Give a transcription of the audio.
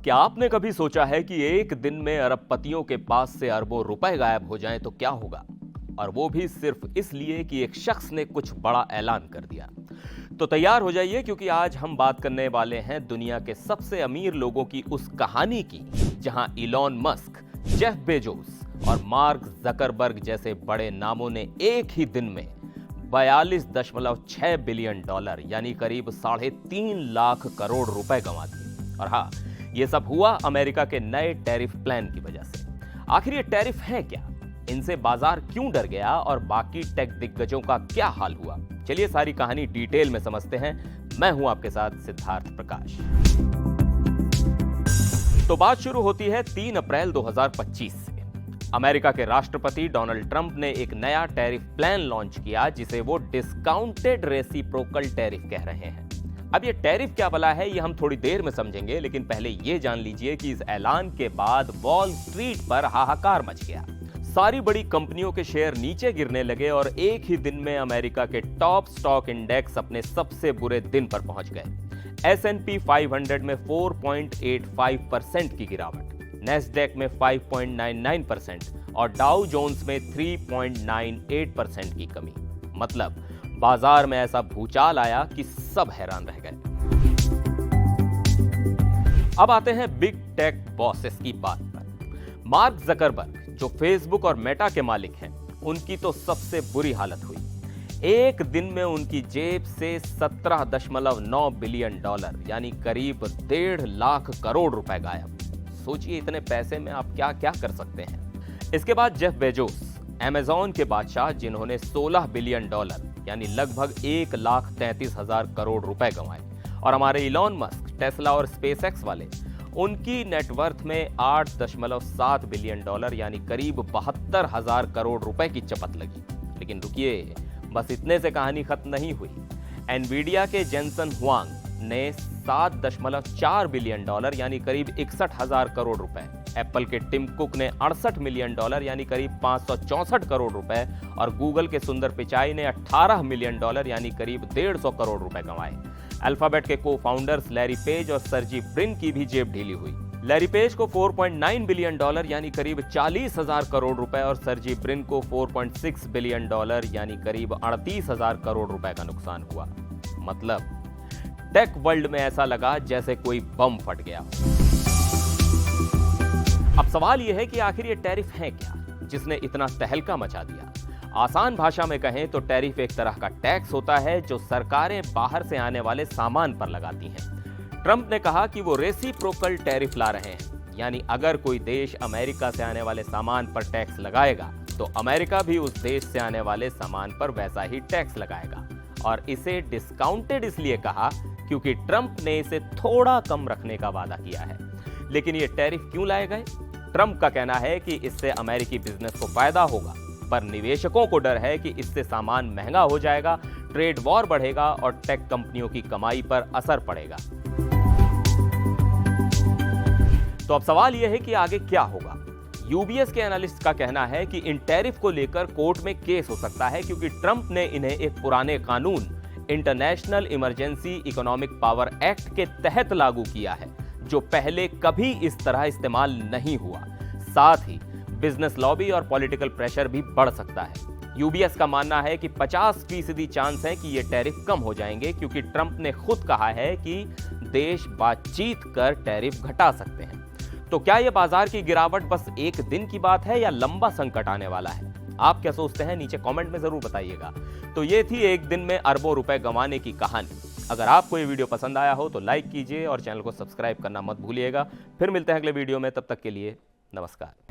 क्या आपने कभी सोचा है कि एक दिन में अरबपतियों के पास से अरबों रुपए गायब हो जाएं तो क्या होगा? और वो भी सिर्फ इसलिए कि एक शख्स ने कुछ बड़ा ऐलान कर दिया। तो तैयार हो जाइए, क्योंकि आज हम बात करने वाले हैं दुनिया के सबसे अमीर लोगों की उस कहानी की, जहां इलॉन मस्क, जेफ बेजोस और मार्क जकरबर्ग जैसे बड़े नामों ने एक ही दिन में 42.6 बिलियन डॉलर यानी करीब 3.5 लाख करोड़ रुपए गंवा दिए। और हाँ, ये सब हुआ अमेरिका के नए टैरिफ प्लान की वजह से। आखिर ये टैरिफ है क्या, इनसे बाजार क्यों डर गया और बाकी टेक दिग्गजों का क्या हाल हुआ? चलिए सारी कहानी डिटेल में समझते हैं। मैं हूं आपके साथ सिद्धार्थ प्रकाश। तो बात शुरू होती है 3 अप्रैल 2025 से। अमेरिका के राष्ट्रपति डोनाल्ड ट्रंप ने एक नया टैरिफ प्लान लॉन्च किया, जिसे वो डिस्काउंटेड रेसिप्रोकल टैरिफ कह रहे हैं। अब ये टैरिफ क्या भला है, ये हम थोड़ी देर में समझेंगे, लेकिन पहले ये जान लीजिए कि इस ऐलान के बाद वॉल स्ट्रीट पर हाहाकार मच गया। सारी बड़ी कंपनियों के शेयर नीचे गिरने लगे और एक ही दिन में अमेरिका के टॉप स्टॉक इंडेक्स अपने सबसे बुरे दिन पर पहुंच गए। S&P 500 में 4.85% की गिरावट, नेस्डैक में 5.99% और डाउ जोन्स में 3.98% की कमी। मतलब बाजार में ऐसा भूचाल आया कि सब हैरान रह गए। अब आते हैं बिग टेक बॉसेस की बात पर। मार्क जकरबर्ग, जो फेसबुक और मेटा के मालिक हैं, उनकी तो सबसे बुरी हालत हुई। एक दिन में उनकी जेब से 17.9 बिलियन डॉलर यानी करीब 1.5 लाख करोड़ रुपए गायब। सोचिए, इतने पैसे में आप क्या क्या कर सकते हैं। इसके बाद जेफ बेजोस, अमेज़न के बादशाह, जिन्होंने 16 बिलियन डॉलर यानी लगभग 1,33,000 करोड़ रुपए गंवाए। और हमारे इलॉन मस्क, टेस्ला और स्पेसएक्स वाले, उनकी नेटवर्थ में 8.7 बिलियन डॉलर यानी करीब 72,000 करोड़ रुपए की चपत लगी। लेकिन रुकिए, बस इतने से कहानी खत्म नहीं हुई। एनवीडिया के जेनसन हुआंग ने 7.4 बिलियन डॉलर यानी करीब 61,000 करोड़ रुपए, एप्पल के टिम कुक ने 68 मिलियन डॉलर यानी करीब 564 करोड़ रुपए और गूगल के सुंदर पिचाई ने 18 मिलियन डॉलर यानी करीब 150 करोड़ रुपए कमाए। अल्फाबेट के को फाउंडर्स लैरी पेज और सर्जी ब्रिन की भी जेब ढीली हुई। लैरी पेज को 4.9 बिलियन डॉलर यानी करीब 40,000 करोड़ रुपए और सर्जी ब्रिन को 4.6 बिलियन डॉलर यानी करीब 38,000 करोड़ रुपए का नुकसान हुआ। मतलब टेक वर्ल्ड में ऐसा लगा जैसे कोई बम फट गया। अब सवाल यह है कि आखिर ये टैरिफ है क्या, जिसने इतना तहलका मचा दिया? आसान भाषा में कहें तो टैरिफ एक तरह का टैक्स होता है जो सरकारें बाहर से आने वाले सामान पर लगाती हैं। ट्रंप ने कहा कि वो रेसिप्रोकल टैरिफ ला रहे हैं, यानी अगर कोई देश अमेरिका से आने वाले सामान पर टैक्स लगाएगा तो अमेरिका भी उस देश से आने वाले सामान पर वैसा ही टैक्स लगाएगा। और इसे डिस्काउंटेड इसलिए कहा क्योंकि ट्रंप ने इसे थोड़ा कम रखने का वादा किया है। लेकिन ये टैरिफ क्यों लाए गए? ट्रंप का कहना है कि इससे अमेरिकी बिजनेस को फायदा होगा, पर निवेशकों को डर है कि इससे सामान महंगा हो जाएगा, ट्रेड वॉर बढ़ेगा और टेक कंपनियों की कमाई पर असर पड़ेगा। तो अब सवाल यह है कि आगे क्या होगा? यूबीएस के एनालिस्ट का कहना है कि इन टैरिफ को लेकर कोर्ट में केस हो सकता है, क्योंकि ट्रंप ने इन्हें एक पुराने कानून international emergency economic power act के तहत लागू किया है, जो पहले कभी इस तरह इस्तेमाल नहीं हुआ। साथ ही बिजनेस लॉबी और पॉलिटिकल प्रेशर भी बढ़ सकता है। यूबीएस का मानना है कि 50% चांस है कि ये टैरिफ कम हो जाएंगे, क्योंकि ट्रंप ने खुद कहा है कि देश बातचीत कर टैरिफ घटा सकते हैं। तो क्या ये बाजार की गिरावट बस एक दिन की बात है या लंबा संकट आने वाला है? आप क्या सोचते हैं? नीचे कमेंट में जरूर बताइएगा। तो ये थी एक दिन में अरबों रुपए गंवाने की कहानी। अगर आपको ये वीडियो पसंद आया हो तो लाइक कीजिए और चैनल को सब्सक्राइब करना मत भूलिएगा। फिर मिलते हैं अगले वीडियो में, तब तक के लिए नमस्कार।